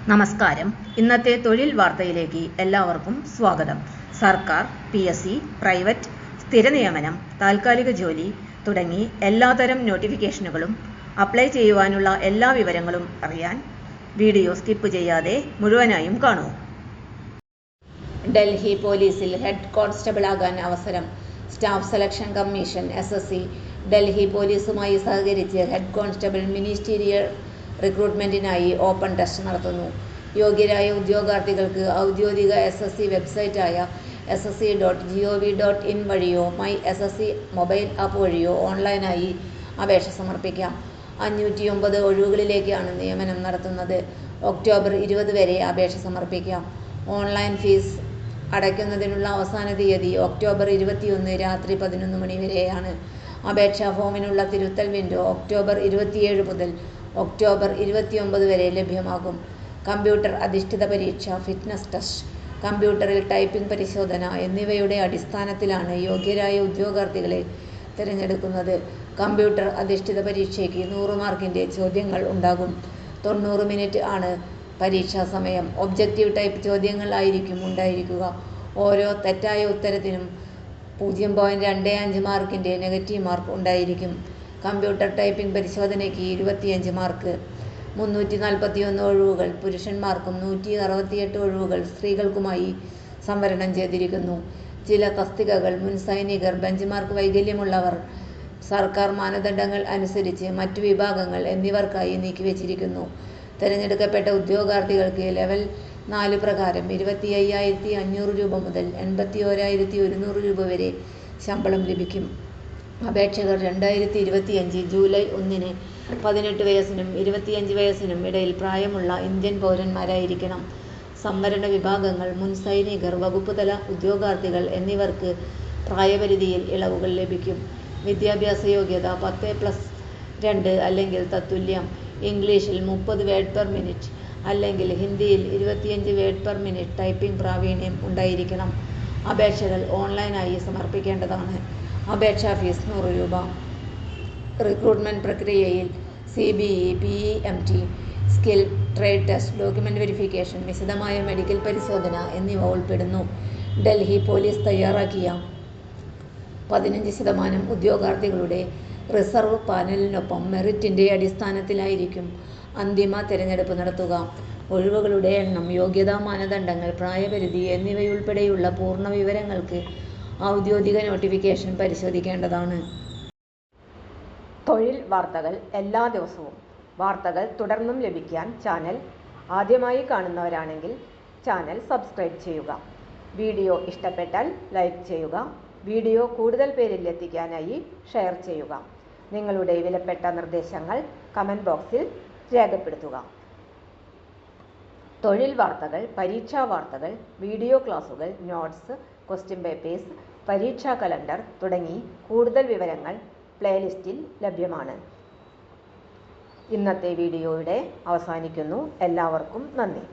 നമസ്കാരം. ഇന്നത്തെ തൊഴിൽ വാർത്തയിലേക്ക് എല്ലാവർക്കും സ്വാഗതം. സർക്കാർ, PSC, പ്രൈവറ്റ്, സ്ഥിര നിയമനം, താൽക്കാലിക ജോലി തുടങ്ങി എല്ലാതരം നോട്ടിഫിക്കേഷനുകളും അപ്ലൈ ചെയ്യുവാനുള്ള എല്ലാ വിവരങ്ങളും അറിയാൻ വീഡിയോ സ്കിപ്പ് ചെയ്യാതെ മുഴുവനായും കാണൂ. ഡൽഹി പോലീസിൽ ഹെഡ് കോൺസ്റ്റബിളാകാൻ അവസരം. Staff Selection Commission (SSC) Delhi പോലീസുമായി സഹകരിച്ച് ഹെഡ് കോൺസ്റ്റബിൾ മിനിസ്റ്റീരിയൽ റിക്രൂട്ട്മെന്റിനായി ഓപ്പൺ ടെസ്റ്റ് നടത്തുന്നു. യോഗ്യരായ ഉദ്യോഗാർത്ഥികൾക്ക് ഔദ്യോഗിക SSC വെബ്സൈറ്റായ ssc.gov.in വഴിയോ മൈ SSC മൊബൈൽ ആപ്പ് വഴിയോ ഓൺലൈനായി അപേക്ഷ സമർപ്പിക്കാം. 509 ഒഴിവുകളിലേക്കാണ് നിയമനം നടത്തുന്നത്. ഒക്ടോബർ 20 വരെ അപേക്ഷ സമർപ്പിക്കാം. ഓൺലൈൻ ഫീസ് അടയ്ക്കുന്നതിനുള്ള അവസാന തീയതി ഒക്ടോബർ 21 രാത്രി 11 മണി വരെയാണ്. അപേക്ഷാ ഫോമിനുള്ള തിരുത്തൽ വിൻഡോ ഒക്ടോബർ 27 മുതൽ ഒക്ടോബർ 29 വരെ ലഭ്യമാകും. കമ്പ്യൂട്ടർ അധിഷ്ഠിത പരീക്ഷ, ഫിറ്റ്നസ് ടെസ്റ്റ്, കമ്പ്യൂട്ടറിൽ ടൈപ്പിംഗ് പരിശോധന എന്നിവയുടെ അടിസ്ഥാനത്തിലാണ് യോഗ്യരായ ഉദ്യോഗാർത്ഥികളെ തിരഞ്ഞെടുക്കുന്നത്. കമ്പ്യൂട്ടർ അധിഷ്ഠിത പരീക്ഷയ്ക്ക് 100 മാർക്കിൻ്റെ ചോദ്യങ്ങൾ ഉണ്ടാകും. 90 മിനിറ്റ് ആണ് പരീക്ഷാ സമയം. ഒബ്ജക്റ്റീവ് ടൈപ്പ് ചോദ്യങ്ങൾ ആയിരിക്കും ഉണ്ടായിരിക്കുക. ഓരോ തെറ്റായ ഉത്തരത്തിനും 0.25 മാർക്കിൻ്റെ നെഗറ്റീവ് മാർക്ക് ഉണ്ടായിരിക്കും. കമ്പ്യൂട്ടർ ടൈപ്പിംഗ് പരിശോധനയ്ക്ക് 25 മാർക്ക്. 341 ഒഴിവുകൾ പുരുഷന്മാർക്കും 168 ഒഴിവുകൾ സ്ത്രീകൾക്കുമായി സംവരണം ചെയ്തിരിക്കുന്നു. ചില തസ്തികകൾ മുൻ സൈനികർ, ബെഞ്ച് മാർക്ക് വൈകല്യമുള്ളവർ, സർക്കാർ മാനദണ്ഡങ്ങൾ അനുസരിച്ച് മറ്റു വിഭാഗങ്ങൾ എന്നിവർക്കായി നീക്കിവച്ചിരിക്കുന്നു. തിരഞ്ഞെടുക്കപ്പെട്ട ഉദ്യോഗാർത്ഥികൾക്ക് ലെവൽ 4 പ്രകാരം 25,500 രൂപ മുതൽ 81,100 രൂപ വരെ ശമ്പളം ലഭിക്കും. അപേക്ഷകർ 2025 ജൂലൈ 1-ന് 18 വയസ്സിനും 25 വയസ്സിനും ഇടയിൽ പ്രായമുള്ള ഇന്ത്യൻ പൗരന്മാരായിരിക്കണം. സംവരണ വിഭാഗങ്ങൾ മുൻ സൈനികർ, വകുപ്പുതല ഉദ്യോഗാർത്ഥികൾ എന്നിവർക്ക് പ്രായപരിധിയിൽ ഇളവുകൾ ലഭിക്കും. വിദ്യാഭ്യാസ യോഗ്യത 10+2 അല്ലെങ്കിൽ തത്തുല്യം. ഇംഗ്ലീഷിൽ 30 വേർഡ് പെർ മിനിറ്റ് അല്ലെങ്കിൽ ഹിന്ദിയിൽ 25 വേർഡ് പെർ മിനിറ്റ് ടൈപ്പിംഗ് പ്രാവീണ്യം ഉണ്ടായിരിക്കണം. അപേക്ഷകൾ ഓൺലൈനായി സമർപ്പിക്കേണ്ടതാണ്. അപേക്ഷാ ഫീസ് 100 രൂപ. റിക്രൂട്ട്മെന്റ് പ്രക്രിയയിൽ CBE, PEMT, skill trade test, document verification, വിശദമായ മെഡിക്കൽ പരിശോധന എന്നിവ ഉൾപ്പെടുന്നു. ഡൽഹി പോലീസ് തയ്യാറാക്കിയ 15% ഉദ്യോഗാർത്ഥികളുടെ റിസർവ് പാനലിനൊപ്പം മെറിറ്റിന്റെ അടിസ്ഥാനത്തിലായിരിക്കും അന്തിമ തിരഞ്ഞെടുപ്പ് നടത്തുക. ഒഴിവുകളുടെ എണ്ണം, യോഗ്യതാ മാനദണ്ഡങ്ങൾ, പ്രായപരിധി എന്നിവയുൾപ്പെടെയുള്ള പൂർണ്ണ വിവരങ്ങൾക്ക് ഔദ്യോഗിക നോട്ടിഫിക്കേഷൻ പരിശോധിക്കേണ്ടതാണ്. തൊഴിൽ വാർത്തകൾ എല്ലാ ദിവസവും. വാർത്തകൾ തുടർന്നും ലഭിക്കാൻ ചാനൽ ആദ്യമായി കാണുന്നവരാണെങ്കിൽ ചാനൽ സബ്സ്ക്രൈബ് ചെയ്യുക. വീഡിയോ ഇഷ്ടപ്പെട്ടാൽ ലൈക്ക് ചെയ്യുക. വീഡിയോ കൂടുതൽ പേരിൽ എത്തിക്കാനായി ഷെയർ ചെയ്യുക. നിങ്ങളുടെ വിലപ്പെട്ട നിർദ്ദേശങ്ങൾ കമന്റ് ബോക്സിൽ രേഖപ്പെടുത്തുക. തൊഴിൽ വാർത്തകൾ, പരീക്ഷാ വാർത്തകൾ, വീഡിയോ ക്ലാസുകൾ, നോട്ട്സ്, ക്വസ്റ്റ്യൻ പേപ്പേഴ്സ്, പരീക്ഷാ കലണ്ടർ തുടങ്ങി കൂടുതൽ വിവരങ്ങൾ പ്ലേലിസ്റ്റിൽ ലഭ്യമാണ്. ഇന്നത്തെ വീഡിയോ ഇവിടെ അവസാനിക്കുന്നു. എല്ലാവർക്കും നന്ദി.